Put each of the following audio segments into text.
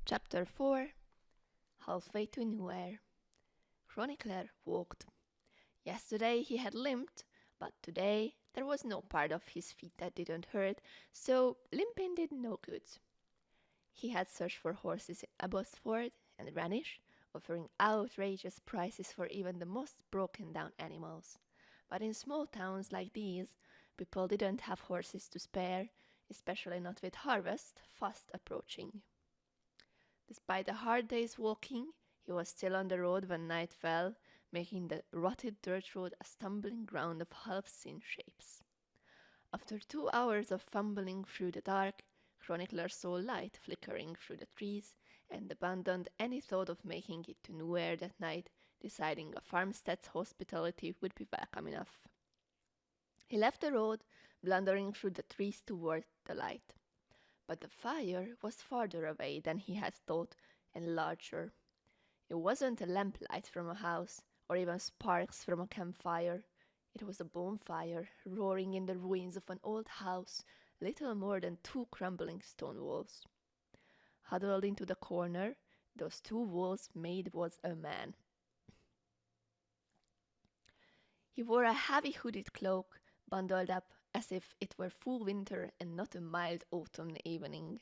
Chapter 4 Halfway to Nowhere. Chronicler walked. Yesterday he had limped, but today there was no part of his feet that didn't hurt, so limping did no good. He had searched for horses in Abbotsford and Ranish, offering outrageous prices for even the most broken down animals. But in small towns like these, people didn't have horses to spare, especially not with harvest fast approaching. Despite a hard day's walking, he was still on the road when night fell, making the rotted dirt road a stumbling ground of half-seen shapes. After 2 hours of fumbling through the dark, Chronicler saw light flickering through the trees and abandoned any thought of making it to Nowhere that night, deciding a farmstead's hospitality would be welcome enough. He left the road, blundering through the trees toward the light. But the fire was farther away than he had thought, and larger. It wasn't a lamplight from a house, or even sparks from a campfire. It was a bonfire, roaring in the ruins of an old house, little more than 2 crumbling stone walls. Huddled into the corner, those 2 walls made was a man. He wore a heavy hooded cloak, bundled up as if it were full winter and not a mild autumn evening.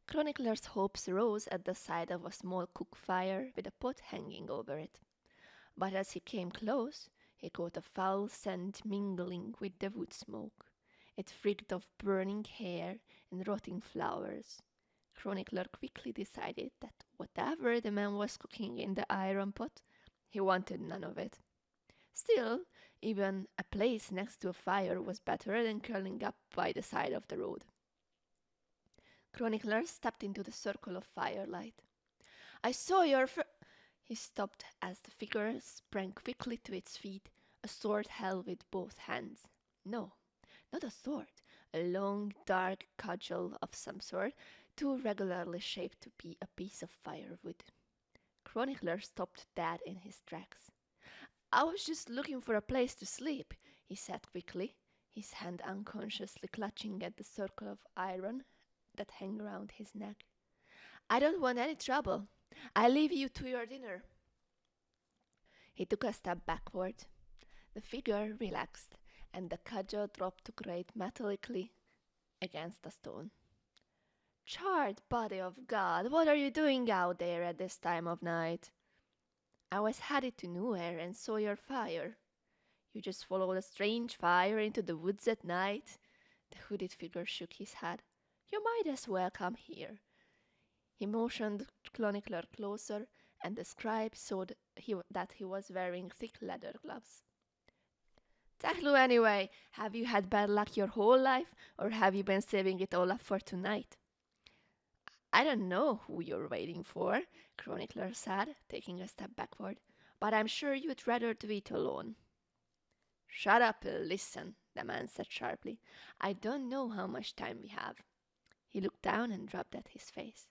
Chronicler's hopes rose at the sight of a small cook fire with a pot hanging over it. But as he came close, he caught a foul scent mingling with the wood smoke. It reeked of burning hair and rotting flowers. Chronicler quickly decided that whatever the man was cooking in the iron pot, he wanted none of it. Still, even a place next to a fire was better than curling up by the side of the road. Chronicler stepped into the circle of firelight. "I saw your He stopped as the figure sprang quickly to its feet, a sword held with both hands. No, not a sword, a long, dark cudgel of some sort, too regularly shaped to be a piece of firewood. Chronicler stopped dead in his tracks. "I was just looking for a place to sleep," he said quickly, his hand unconsciously clutching at the circle of iron that hung around his neck. "I don't want any trouble. I leave you to your dinner." He took a step backward. The figure relaxed, and the cudgel dropped to grate metallically against a stone. "Charred body of God, what are you doing out there at this time of night?" "I was headed to Nowhere and saw your fire." "You just followed a strange fire into the woods at night?" The hooded figure shook his head. "You might as well come here." He motioned Chronicler closer, and the scribe saw that he was wearing thick leather gloves. "Tahlu anyway, have you had bad luck your whole life, or have you been saving it all up for tonight?" "I don't know who you're waiting for," Chronicler said, taking a step backward, "but I'm sure you'd rather do it alone." "Shut up and listen," the man said sharply. "I don't know how much time we have." He looked down and rubbed at his face.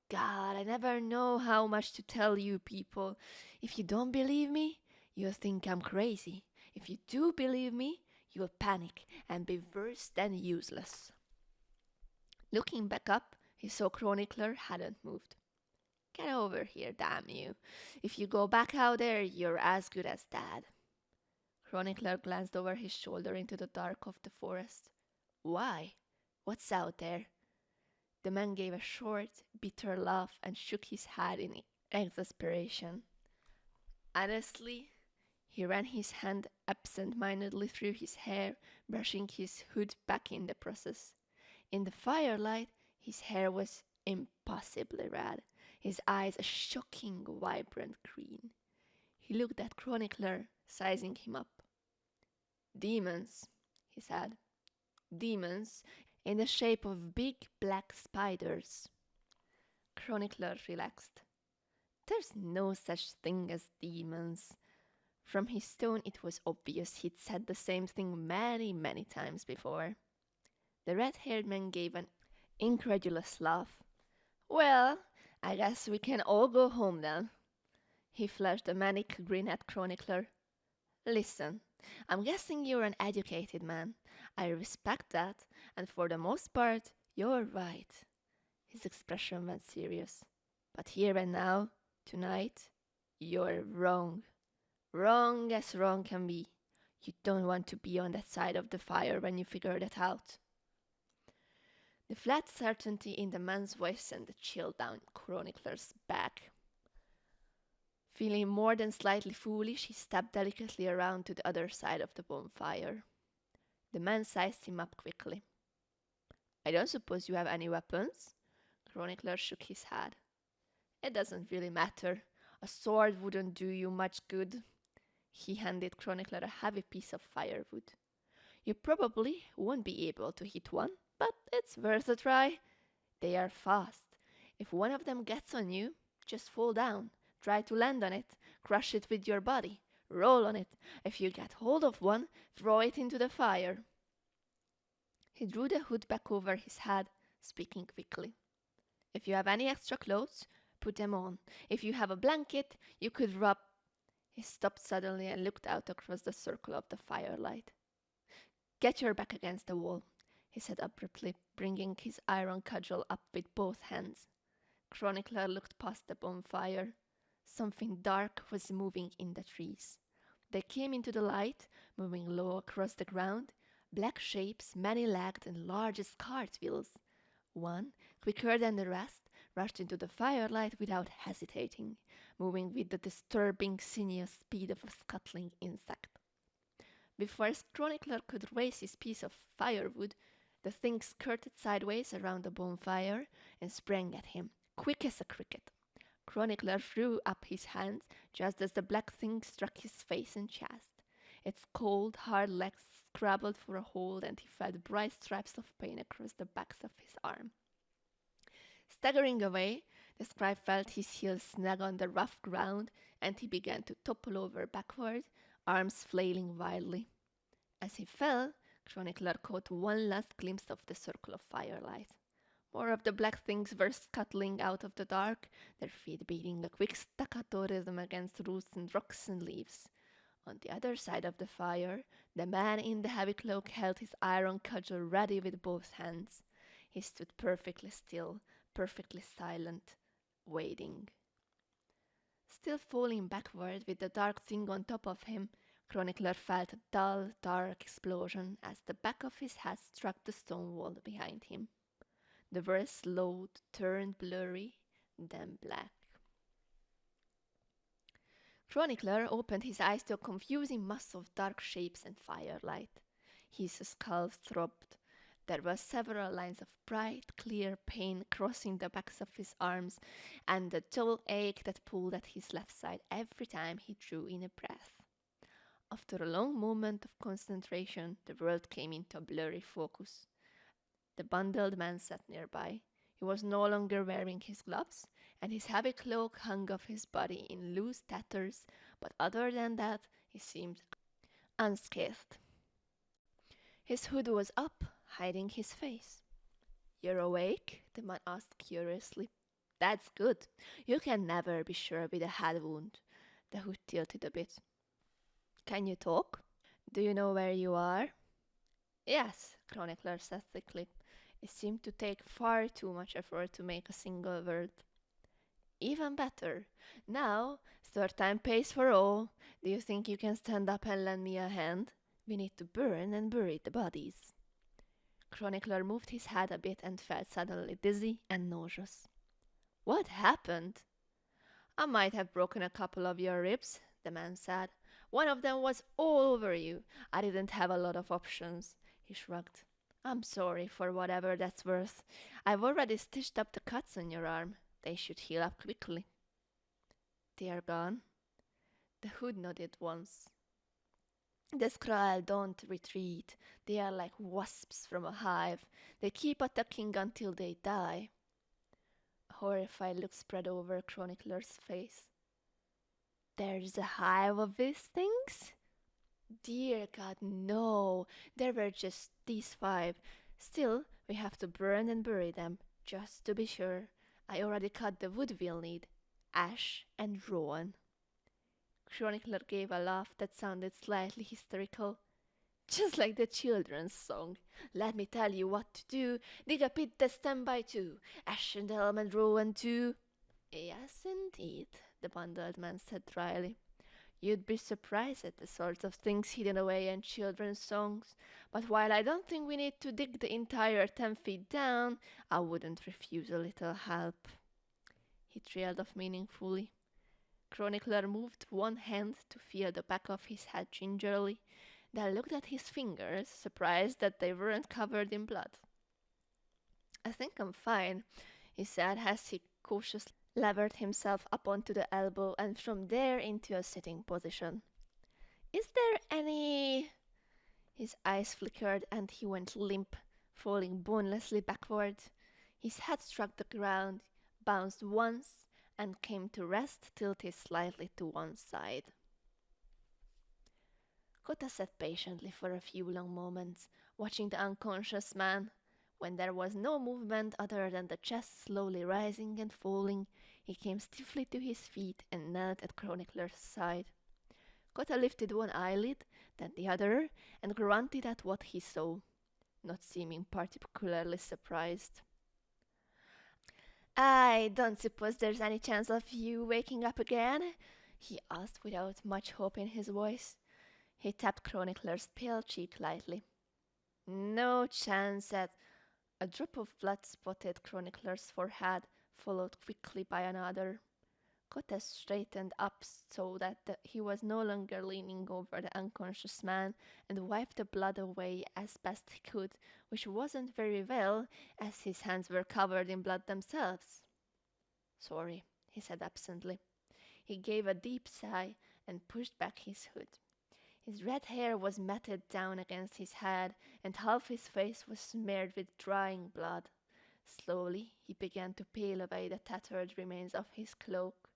"God, I never know how much to tell you people. If you don't believe me, you'll think I'm crazy. If you do believe me, you'll panic and be worse than useless." Looking back up, he saw Chronicler hadn't moved. "Get over here, damn you. If you go back out there, you're as good as dead." Chronicler glanced over his shoulder into the dark of the forest. "Why? What's out there?" The man gave a short, bitter laugh and shook his head in exasperation. "Honestly," he ran his hand absent-mindedly through his hair, brushing his hood back in the process. In the firelight, his hair was impossibly red, his eyes a shocking, vibrant green. He looked at Chronicler, sizing him up. "Demons," he said. "Demons in the shape of big black spiders." Chronicler relaxed. "There's no such thing as demons." From his tone it was obvious he'd said the same thing many, many times before. The red-haired man gave an incredulous laugh. "Well, I guess we can all go home then." He flashed a manic grin at Chronicler. "Listen, I'm guessing you're an educated man. I respect that, and for the most part, you're right." His expression went serious. But here and now, tonight, you're wrong. Wrong as wrong can be. You don't want to be on that side of the fire when you figure that out. The flat certainty in the man's voice sent a chill down Chronicler's back. Feeling more than slightly foolish, he stepped delicately around to the other side of the bonfire. The man sized him up quickly. I don't suppose you have any weapons? Chronicler shook his head. It doesn't really matter. A sword wouldn't do you much good. He handed Chronicler a heavy piece of firewood. You probably won't be able to hit one, but it's worth a try. They are fast. If one of them gets on you, just fall down. Try to land on it. Crush it with your body. Roll on it. If you get hold of one, throw it into the fire. He drew the hood back over his head, speaking quickly. If you have any extra clothes, put them on. If you have a blanket, you could rub. He stopped suddenly and looked out across the circle of the firelight. Get your back against the wall, he said abruptly, bringing his iron cudgel up with both hands. Chronicler looked past the bonfire. Something dark was moving in the trees. They came into the light, moving low across the ground, black shapes, many-legged and large as cartwheels. One, quicker than the rest, rushed into the firelight without hesitating, moving with the disturbing sinuous speed of a scuttling insect. Before Chronicler could raise his piece of firewood, the thing skirted sideways around the bonfire and sprang at him, quick as a cricket. Chronicler threw up his hands just as the black thing struck his face and chest. Its cold, hard legs scrabbled for a hold, and he felt bright stripes of pain across the backs of his arm. Staggering away, the scribe felt his heels snag on the rough ground, and he began to topple over backward, arms flailing wildly. As he fell, Chronicler caught one last glimpse of the circle of firelight. More of the black things were scuttling out of the dark, their feet beating a quick staccato rhythm against roots and rocks and leaves. On the other side of the fire, the man in the heavy cloak held his iron cudgel ready with both hands. He stood perfectly still, perfectly silent, waiting. Still falling backward with the dark thing on top of him, Chronicler felt a dull, dark explosion as the back of his head struck the stone wall behind him. The verse slowed, turned blurry, then black. Chronicler opened his eyes to a confusing mass of dark shapes and firelight. His skull throbbed. There were several lines of bright, clear pain crossing the backs of his arms, and a dull ache that pulled at his left side every time he drew in a breath. After a long moment of concentration, the world came into a blurry focus. The bundled man sat nearby. He was no longer wearing his gloves, and his heavy cloak hung off his body in loose tatters, but other than that, he seemed unscathed. His hood was up, hiding his face. "You're awake?" the man asked curiously. "That's good. You can never be sure with a head wound." The hood tilted a bit. "Can you talk? Do you know where you are?" "Yes," Chronicler said thickly. It seemed to take far too much effort to make a single word. "Even better. Now, third time pays for all. Do you think you can stand up and lend me a hand? We need to burn and bury the bodies." Chronicler moved his head a bit and felt suddenly dizzy and nauseous. "What happened?" "I might have broken a couple of your ribs," the man said. "One of them was all over you. I didn't have a lot of options." He shrugged. "I'm sorry for whatever that's worth. I've already stitched up the cuts on your arm. They should heal up quickly." "They are gone?" The hood nodded once. "The Skrull don't retreat. They are like wasps from a hive. They keep attacking until they die." A horrified look spread over Chronicler's face. "There's a hive of these things?" "Dear God, no. There were just these 5. Still, we have to burn and bury them, just to be sure. I already cut the wood we'll need. Ash and rowan." Chronicler gave a laugh that sounded slightly hysterical. Just like the children's song. Let me tell you what to do. Dig a pit that's 10 by 2. Ash and elm and row and two. Yes, indeed, the bundled man said dryly. You'd be surprised at the sorts of things hidden away in children's songs. But while I don't think we need to dig the entire 10 feet down, I wouldn't refuse a little help. He trailed off meaningfully. Chronicler moved one hand to feel the back of his head gingerly, then looked at his fingers, surprised that they weren't covered in blood. I think I'm fine, he said as he cautiously levered himself up onto the elbow and from there into a sitting position. Is there any... His eyes flickered and he went limp, falling bonelessly backward. His head struck the ground, bounced once, and came to rest tilted slightly to one side. Kota sat patiently for a few long moments, watching the unconscious man. When there was no movement other than the chest slowly rising and falling, he came stiffly to his feet and knelt at Chronicler's side. Kota lifted one eyelid, then the other, and grunted at what he saw, not seeming particularly surprised. I don't suppose there's any chance of you waking up again? He asked without much hope in his voice. He tapped Chronicler's pale cheek lightly. No chance at... A drop of blood spotted Chronicler's forehead, followed quickly by another. Kota straightened up so that he was no longer leaning over the unconscious man and wiped the blood away as best he could, which wasn't very well, as his hands were covered in blood themselves. Sorry, he said absently. He gave a deep sigh and pushed back his hood. His red hair was matted down against his head, and half his face was smeared with drying blood. Slowly he began to peel away the tattered remains of his cloak.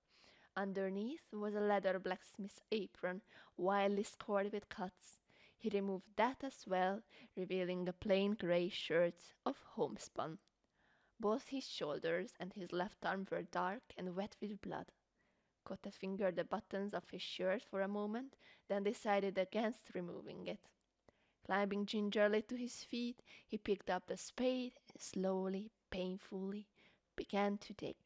Underneath was a leather blacksmith's apron, wildly scored with cuts. He removed that as well, revealing a plain grey shirt of homespun. Both his shoulders and his left arm were dark and wet with blood. Kota fingered the buttons of his shirt for a moment, then decided against removing it. Climbing gingerly to his feet, he picked up the spade and slowly, painfully, began to dig.